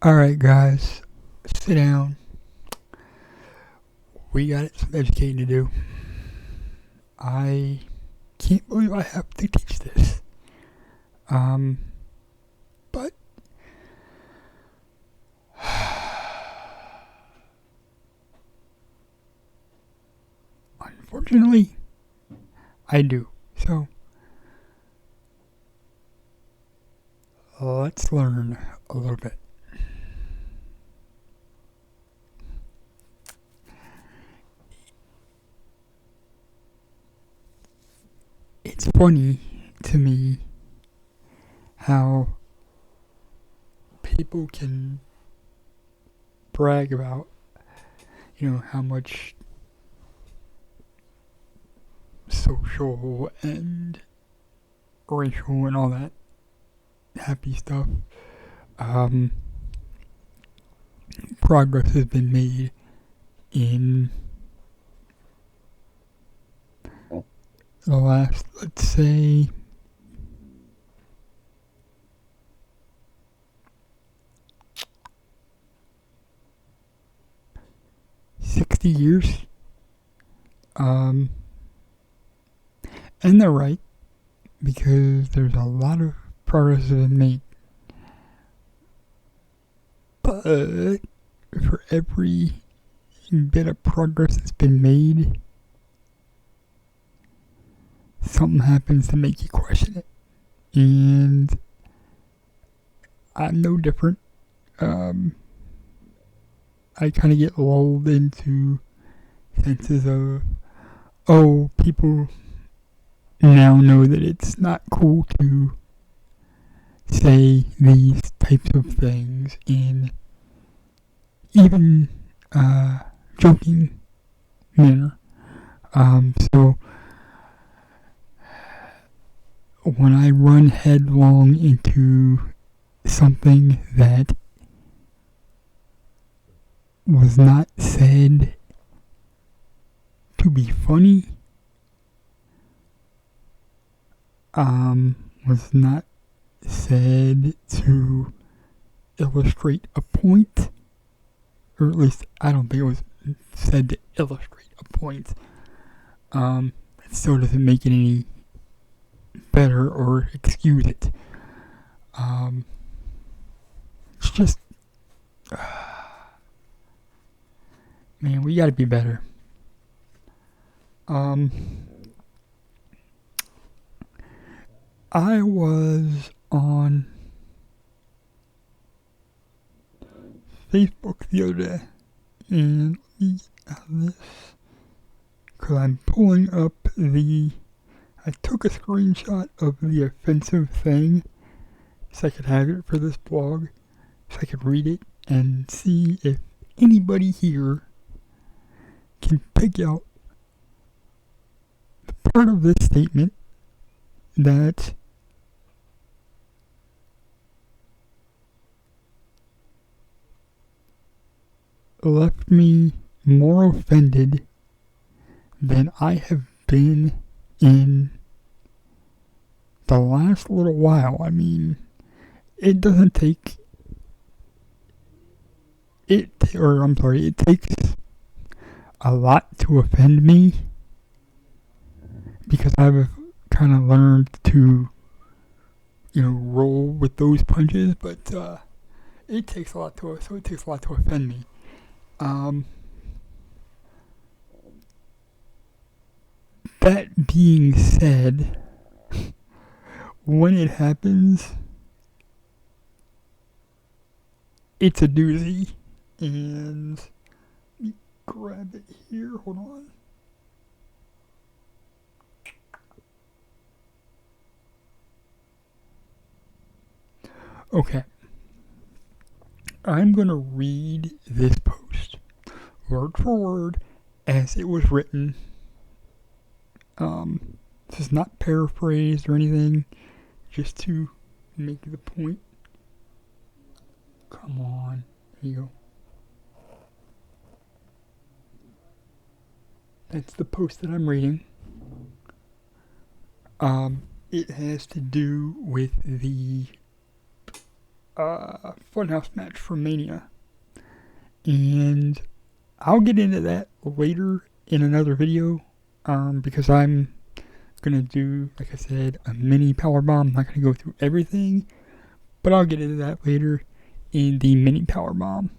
Alright, guys, sit down. We got some educating to do. I can't believe I have to teach this. But unfortunately, I do. So, let's learn a little bit. It's funny to me how people can brag about, how much social and racial and all that happy stuff progress has been made in the last, let's say, 60 years. And they're right, because there's a lot of progress that has been made. But for every bit of progress that's been made, something happens to make you question it. And I'm no different. I kind of get lulled into senses of, people now know that it's not cool to say these types of things in even joking manner. So when I run headlong into something that was not said to be funny, was not said to illustrate a point, or at least I don't think it was said to illustrate a point. It still doesn't make it any better or excuse it. It's just, man, we gotta be better. I was on Facebook the other day, and let me have this, because I'm pulling up I took a screenshot of the offensive thing, so I could have it for this blog, so I could read it and see if anybody here can pick out the part of this statement that left me more offended than I have been in the last little while. I mean, it doesn't take it takes a lot to offend me, because I've kind of learned to roll with those punches, but it takes a lot to offend me. That being said, when it happens, it's a doozy, and let me grab it here, hold on. Okay, I'm going to read this post, word for word, as it was written. This is not paraphrased or anything, just to make the point. Come on, here you go. That's the post that I'm reading. It has to do with the Funhouse match from Mania. And I'll get into that later in another video, because I'm gonna do, like I said, a mini powerbomb. I'm not gonna go through everything, but I'll get into that later in the mini powerbomb.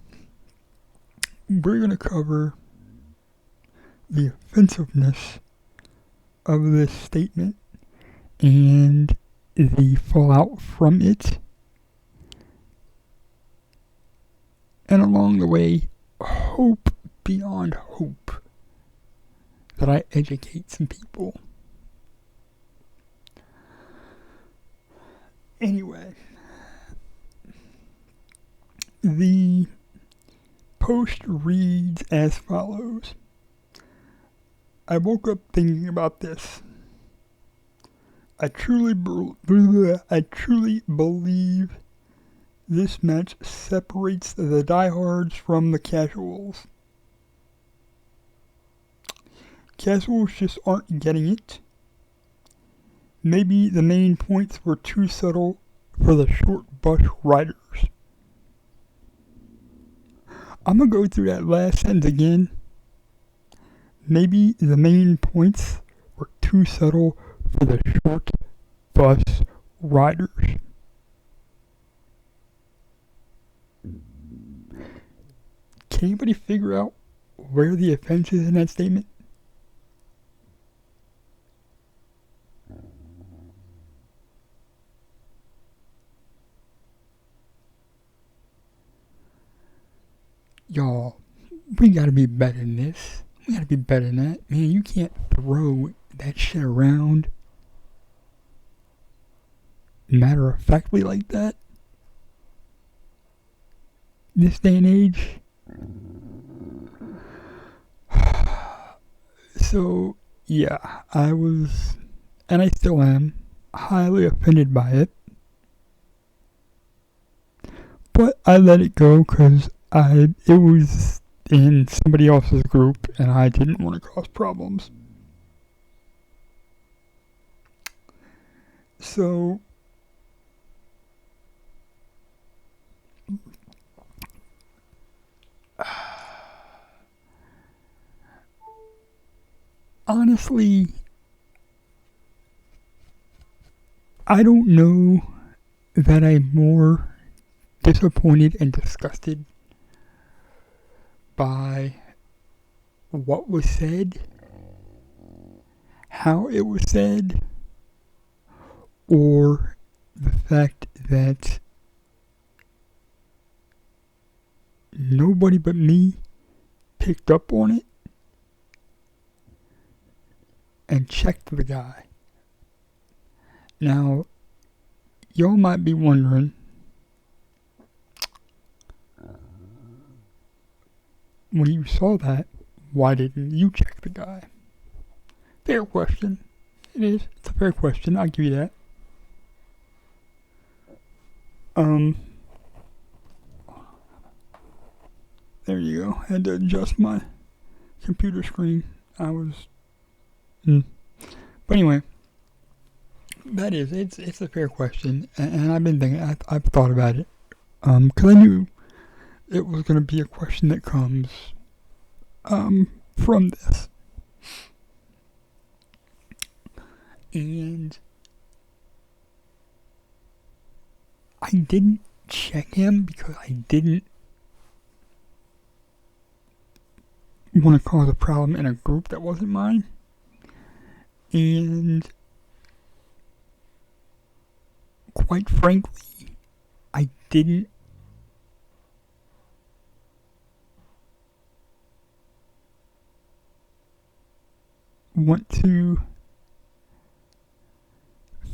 We're gonna cover the offensiveness of this statement and the fallout from it, and along the way, hope beyond hope that I educate some people. Anyway, the post reads as follows. I woke up thinking about this. I truly believe this match separates the diehards from the casuals. Casuals just aren't getting it. Maybe the main points were too subtle for the short bus riders. I'm gonna go through that last sentence again. Maybe the main points were too subtle for the short bus riders. Can anybody figure out where the offense is in that statement? Y'all, we gotta be better than this. We gotta be better than that. Man, you can't throw that shit around matter-of-factly like that. This day and age. So, yeah, I was, and I still am, highly offended by it. But I let it go because it was in somebody else's group and I didn't want to cause problems. So, honestly, I don't know that I'm more disappointed and disgusted by what was said, how it was said, or the fact that nobody but me picked up on it and checked the guy. Now, y'all might be wondering, when you saw that, why didn't you check the guy? Fair question. It is. It's a fair question. I'll give you that. There you go. I had to adjust my computer screen. But anyway, that is, it's a fair question, and I've been thinking, I've thought about it, because I knew it was going to be a question that comes, from this. And I didn't check him because I didn't want to cause a problem in a group that wasn't mine. And quite frankly, I didn't want to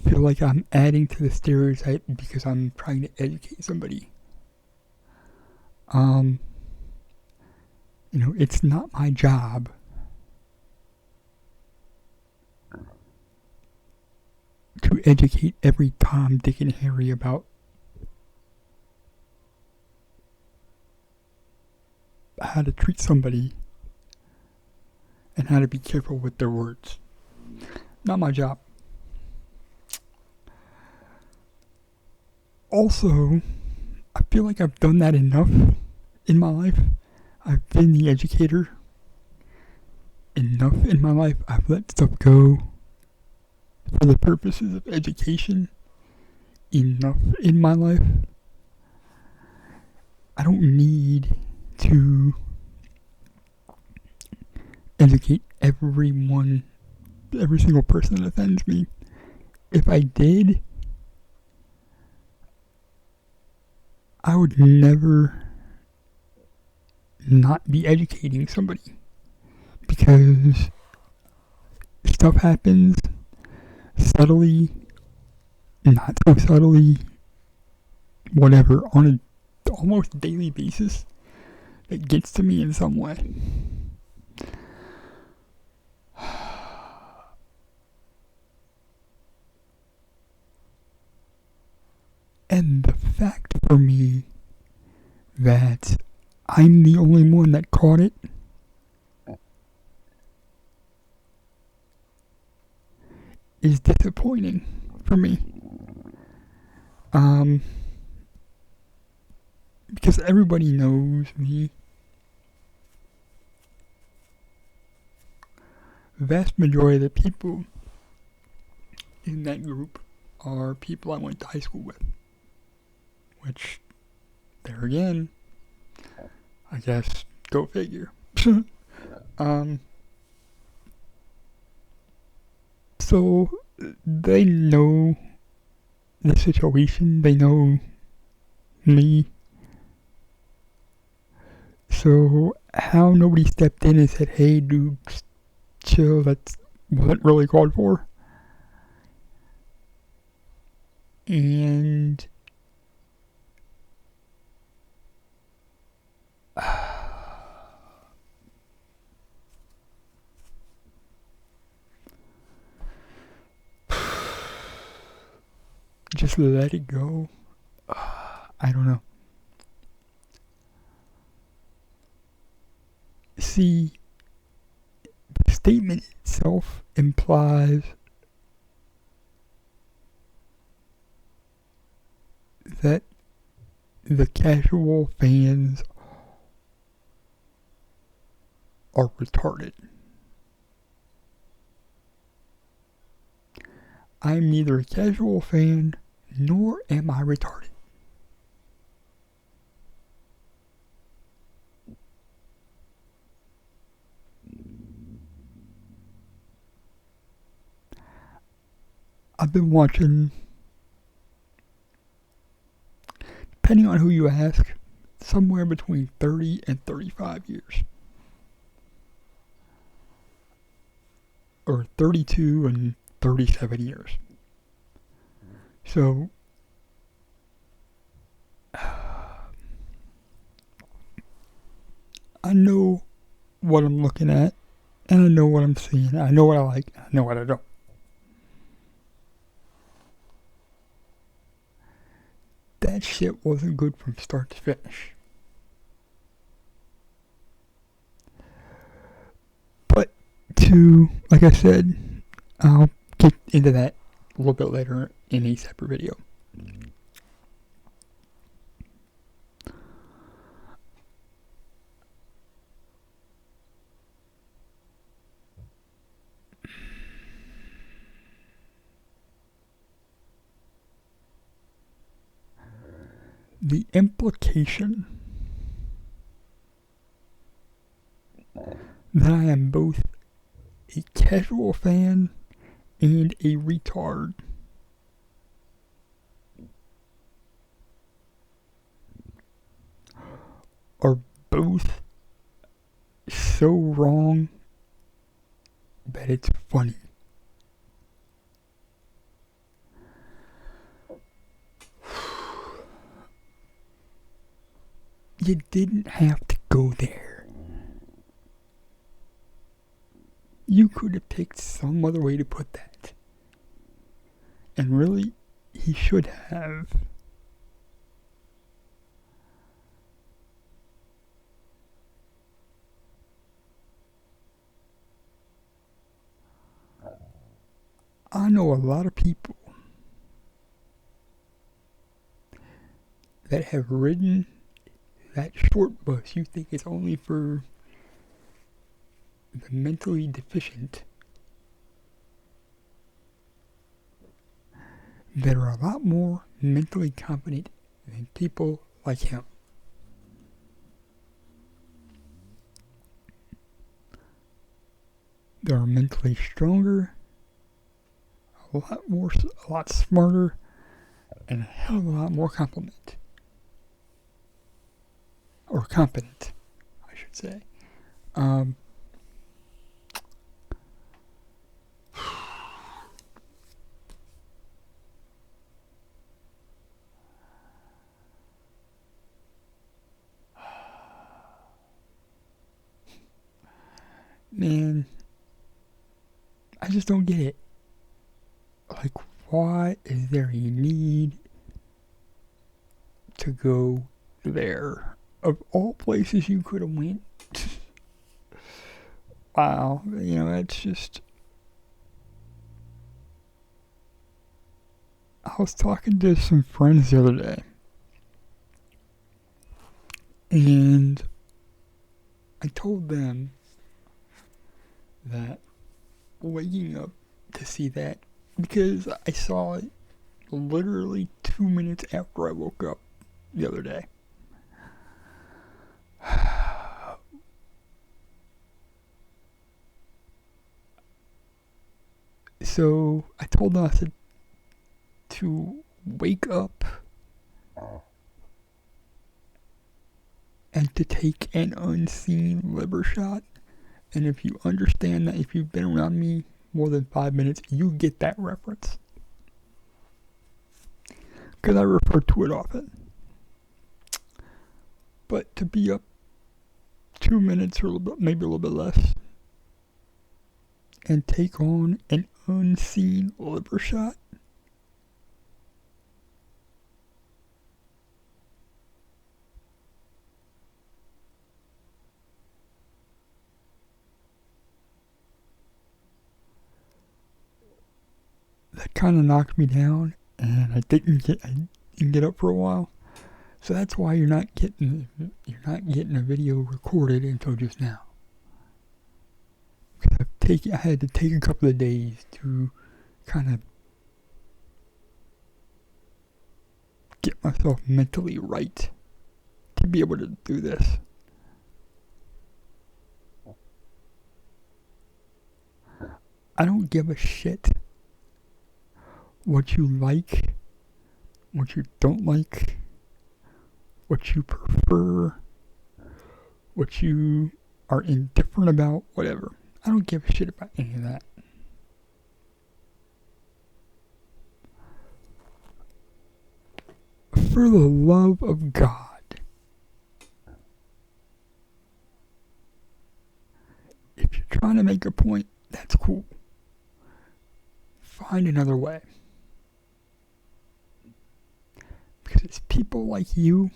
feel like I'm adding to the stereotype because I'm trying to educate somebody. It's not my job to educate every Tom, Dick, and Harry about how to treat somebody and how to be careful with their words. Not my job. Also, I feel like I've done that enough in my life. I've been the educator enough in my life. I've let stuff go for the purposes of education enough in my life. I don't need to educate everyone, every single person that offends me. If I did, I would never not be educating somebody, because stuff happens subtly, not so subtly, whatever, on an almost daily basis that gets to me in some way. And the fact for me that I'm the only one that caught it is disappointing for me. Because everybody knows me. The vast majority of the people in that group are people I went to high school with. Which, there again, I guess, go figure. So, they know the situation, they know me. So, how nobody stepped in and said, hey dude, chill, that wasn't really called for. And just let it go. I don't know. See, the statement itself implies that the casual fans are retarded. I'm neither a casual fan nor am I retarded. I've been watching, depending on who you ask, somewhere between 30 and 35 years. Or 32 and 37 years. So, I know what I'm looking at, and I know what I'm seeing. I know what I like, I know what I don't. That shit wasn't good from start to finish. But like I said, I'll get into that a little bit later in a separate video. The implication that I am both a casual fan and a retard are both so wrong that it's funny. You didn't have to go there. You could have picked some other way to put that. And really, he should have. I know a lot of people that have ridden that short bus you think is only for the mentally deficient that are a lot more mentally competent than people like him. They are mentally stronger, a lot smarter, and a hell of a lot more competent. Or competent, I should say. Man, I just don't get it. Like, why is there a need to go there? Of all places you could have went. Wow, it's just... I was talking to some friends the other day, and I told them that waking up to see that, because I saw it literally 2 minutes after I woke up the other day. So I told them, I said, to wake up and to take an unseen liver shot. And if you understand that, if you've been around me more than 5 minutes, you get that reference. Because I refer to it often. But to be up 2 minutes or maybe a little bit less, and take on an unseen liver shot, that kind of knocked me down, and I didn't get up for a while. So that's why you're not getting a video recorded until just now. I had to take a couple of days to kind of get myself mentally right to be able to do this. I don't give a shit what you like, what you don't like, what you prefer, what you are indifferent about, whatever. I don't give a shit about any of that. For the love of God, if you're trying to make a point, that's cool. Find another way. Because it's people like you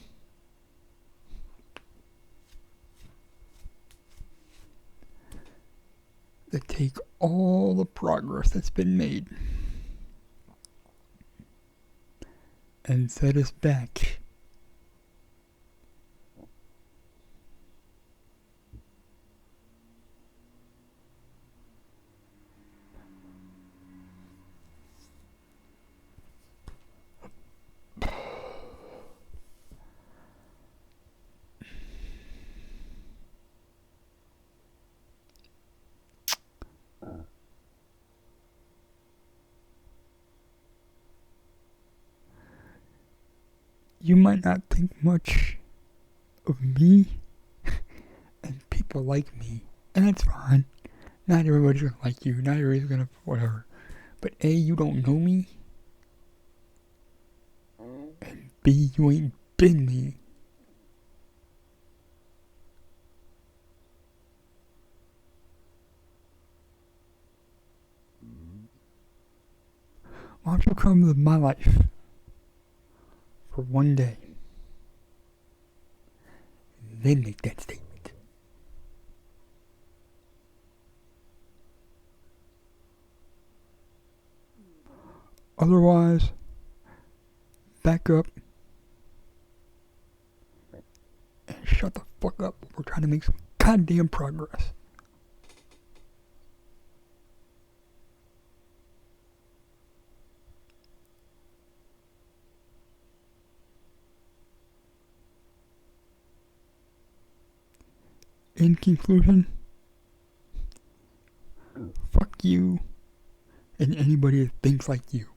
that take all the progress that's been made and set us back. You might not think much of me and people like me, and that's fine. Not everybody's gonna like you, not everybody's gonna whatever. But A, you don't know me, and B, you ain't been me. Why don't you come to my life for one day, then make that statement. Otherwise, back up shut the fuck up. We're trying to make some goddamn progress. In conclusion, fuck you and anybody that thinks like you.